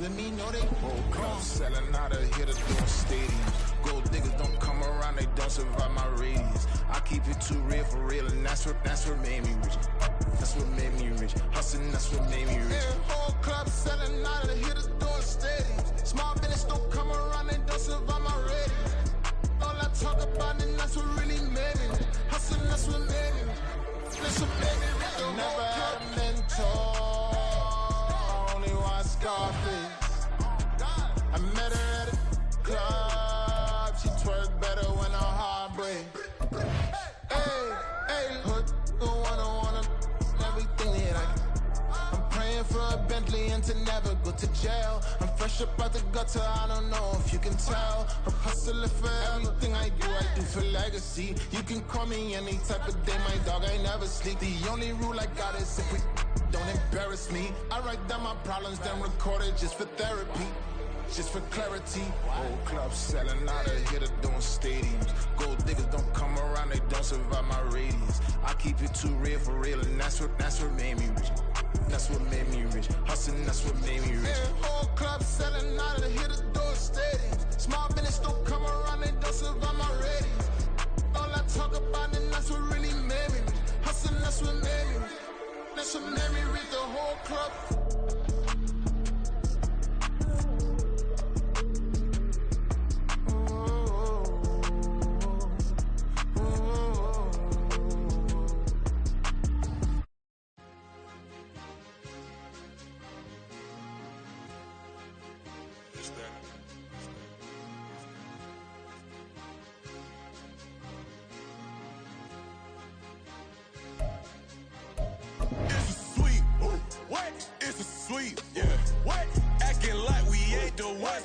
Speaker 9: Let me know they whole club selling out of hitter doing stadiums. Gold diggers don't come around, they don't survive my radius. I keep it too real for real, and that's what made me rich. That's what made me rich. Hustling, that's what made me rich. Yeah, whole club selling out of hitters doing stadiums. Small business don't come around, they don't survive my radius. All I talk about, and that's what really made me rich. Hustling, that's what made me rich. That's what made me rich. I never had a mentor, only one Scarface. I met her at a club, she twerk better when her heart break. Hey, hood, wanna everything that I can. I'm praying for a Bentley and to never go to jail. I'm fresh up out the gutter, I don't know if you can tell. I'm hustling for everything I do for legacy. You can call me any type of day, my dog, I never sleep. The only rule I got is if we don't embarrass me. I write down my problems, then record it just for therapy. Just for clarity, whole club selling out of hitter doing stadiums. Gold diggers don't come around, they don't survive my radius. I keep it too real for real, and that's what made me rich. That's what made me rich. Hustling, that's what made me rich. Yeah, whole club selling out of the hitter doing stadiums. Small business don't come around, they don't survive my radius. All I talk about, and that's what really made me rich. Hustling, that's what made me rich. That's what made me rich. The whole club.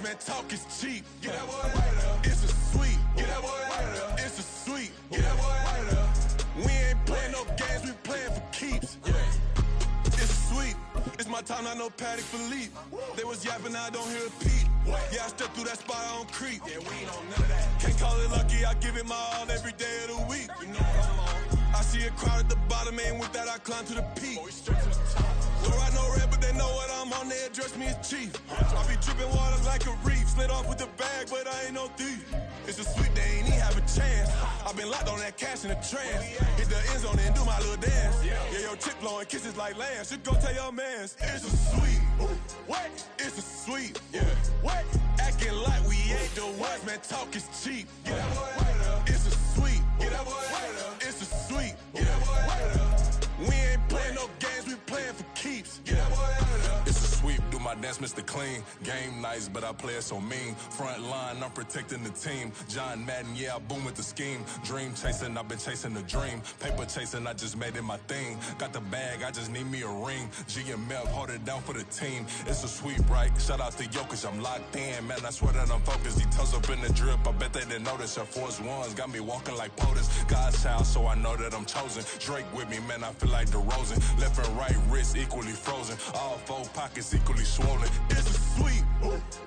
Speaker 10: Man, talk is cheap. Get that boy out of there. It's a sweet. Get that boy out of there. It's a sweet. Get that boy out of there. We ain't playing no games, we playing for keeps. Yeah. It's sweet. It's my time, not no Paddock Philippe. They was yapping, I don't hear a peep. Yeah, I step through that spot, I don't creep. Yeah, we ain't on none of that. Can't call it lucky, I give it my all every day of the week. You know what I'm on. I see a crowd at the bottom, and with that I climb to the peak. Don't ride no red, but they know what I'm on, they address me as chief. I be dripping water like a reef, slid off with the bag, but I ain't no thief. It's a sweet, they ain't even have a chance. I been locked on that cash in a trance. Hit the end zone and do my little dance. Yeah, your chick blowing kisses like lambs. Should go tell your mans. It's a sweet. What? It's a sweet. Yeah. What? Acting like we ain't the ones, man. Talk is cheap. Get that boy out of there. It's a sweet. Get that boy out of there. It's a sweet. Get that boy out of there. that's Mr. Clean. Game nice, but I play it so mean. Front line, I'm protecting the team. John Madden, yeah, I boom with the scheme. Dream chasing, I've been chasing the dream. Paper chasing, I just made it my thing. Got the bag, I just need me a ring. GMF, hold it down for the team. It's a sweep, right? Shout out to Jokic, I'm locked in. Man, I swear that I'm focused. He toes up in the drip, I bet they didn't notice. Air Force Ones got me walking like POTUS. God's child, so I know that I'm chosen. Drake with me, man, I feel like DeRozan. Left and right wrist equally frozen. All four pockets equally swollen. It's a sweep.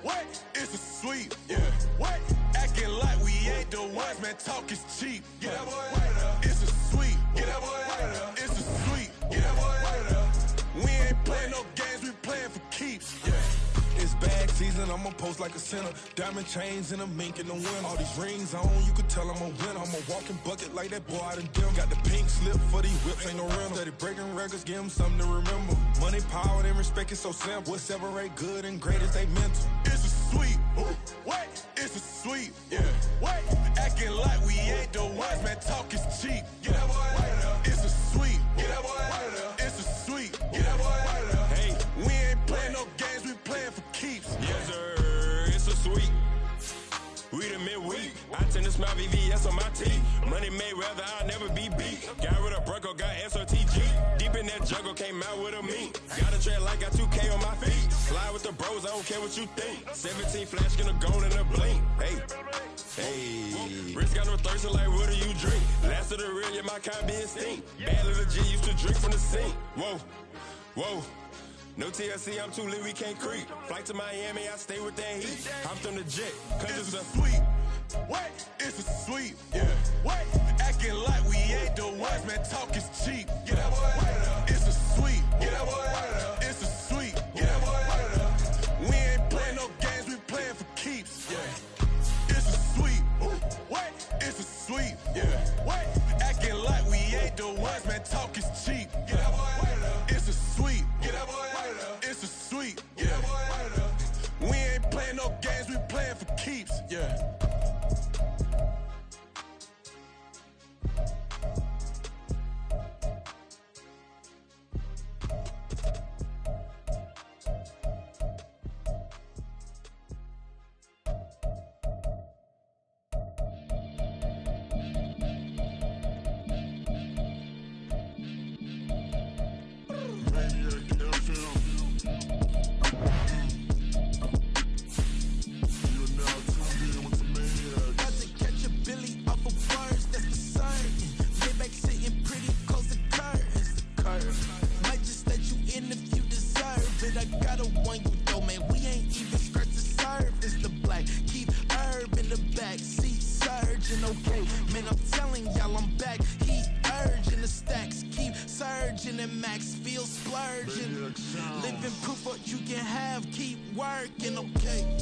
Speaker 10: What? It's a sweep. Yeah. What? Acting like we ain't the ones, man. Talk is cheap. Get that boy right up. It's a sweep. Get that boy right up. It's a sweep. Get that boy right up. We ain't playing no games, we playing for keeps. Yeah. It's bag season, I'ma post like a sinner. Diamond chains and a mink in the wind. All these rings on, you could tell I'm a winner. I'm a walking bucket like that boy out in dim. Got the pink slip for these whips, ain't no rental. Steady breaking records, give them something to remember. Money, power, and respect is so simple. What separate good and great is they mental. It's a sweep. What? It's a sweep. Yeah. What? Acting like we ain't the ones, man. Talk is cheap. Get that boy right up. It's a sweep. Get that boy right up. It's a sweep. Get that boy right up. Hey, we ain't playing no games, we playing for keeps.
Speaker 11: Yes, sir. It's a sweep. We the midweek. I tend to smile VVS on my teeth. Money made rather I'll never be beat. Got rid of Bronco, got SOTG. Deep in that jungle, came out with a meat. Got a tread like got 2K on my feet. Slide with the bros, I don't care what you think. 17 flash, gonna go in a blink. Hey. Hey, Rich got no thirst, like what do you drink? Last of the real, yeah, my kind be extinct. Bad little G used to drink from the sink. Whoa, whoa. No TLC, I'm too lit, we can't creep. Flight to Miami, I stay with that heat. Hopped on the jet, cause
Speaker 10: it's a sweep. What? It's a sweep. Yeah. What? Acting like we ain't the ones, man. Talk is cheap. Get that boy right up. It's a sweep. Get that boy right up. It's a sweep. Get that boy right up. We ain't playing no games, we playing for keeps. Yeah. It's a sweep. What? It's a sweep. Yeah. What? Acting like we ain't the ones, man. Talk is cheap. Get that boy right up. It's a sweep. Get that boy right up. It's a sweep. Get that boy right up. We ain't playing no games, we playing for keeps. Yeah. Living proof what you can have, keep working, okay?